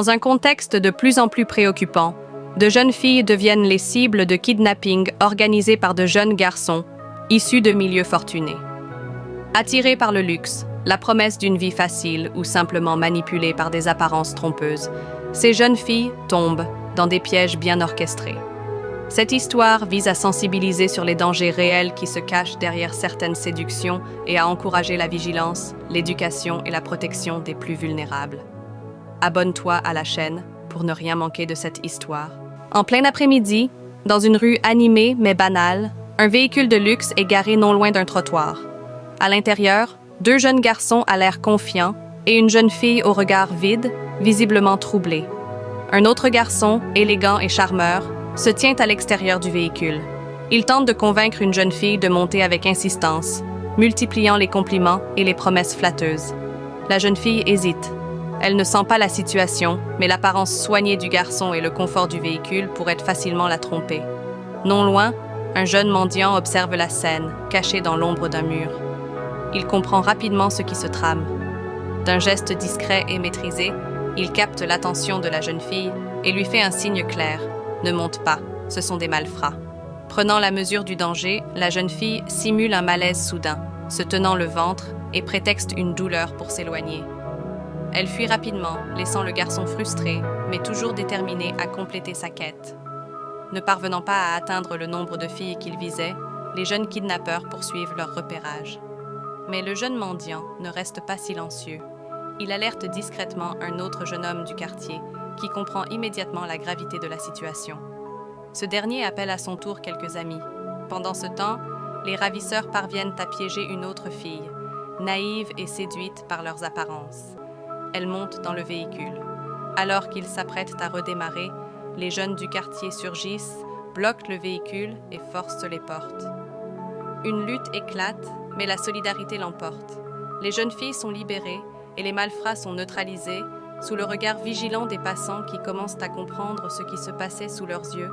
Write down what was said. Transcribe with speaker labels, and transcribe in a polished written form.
Speaker 1: Dans un contexte de plus en plus préoccupant, de jeunes filles deviennent les cibles de kidnappings organisés par de jeunes garçons, issus de milieux fortunés. Attirés par le luxe, la promesse d'une vie facile ou simplement manipulées par des apparences trompeuses, ces jeunes filles tombent dans des pièges bien orchestrés. Cette histoire vise à sensibiliser sur les dangers réels qui se cachent derrière certaines séductions et à encourager la vigilance, l'éducation et la protection des plus vulnérables. Abonne-toi à la chaîne pour ne rien manquer de cette histoire. En plein après-midi, dans une rue animée mais banale, un véhicule de luxe est garé non loin d'un trottoir. À l'intérieur, deux jeunes garçons à l'air confiant et une jeune fille au regard vide, visiblement troublée. Un autre garçon, élégant et charmeur, se tient à l'extérieur du véhicule. Il tente de convaincre une jeune fille de monter avec insistance, multipliant les compliments et les promesses flatteuses. La jeune fille hésite. Elle ne sent pas la situation, mais l'apparence soignée du garçon et le confort du véhicule pourraient facilement la tromper. Non loin, un jeune mendiant observe la scène, caché dans l'ombre d'un mur. Il comprend rapidement ce qui se trame. D'un geste discret et maîtrisé, il capte l'attention de la jeune fille et lui fait un signe clair. Ne monte pas, ce sont des malfrats. Prenant la mesure du danger, la jeune fille simule un malaise soudain, se tenant le ventre et prétexte une douleur pour s'éloigner. Elle fuit rapidement, laissant le garçon frustré, mais toujours déterminé à compléter sa quête. Ne parvenant pas à atteindre le nombre de filles qu'il visait, les jeunes kidnappeurs poursuivent leur repérage. Mais le jeune mendiant ne reste pas silencieux. Il alerte discrètement un autre jeune homme du quartier, qui comprend immédiatement la gravité de la situation. Ce dernier appelle à son tour quelques amis. Pendant ce temps, les ravisseurs parviennent à piéger une autre fille, naïve et séduite par leurs apparences. Elle monte dans le véhicule. Alors qu'ils s'apprêtent à redémarrer, les jeunes du quartier surgissent, bloquent le véhicule et forcent les portes. Une lutte éclate, mais la solidarité l'emporte. Les jeunes filles sont libérées et les malfrats sont neutralisés, sous le regard vigilant des passants qui commencent à comprendre ce qui se passait sous leurs yeux.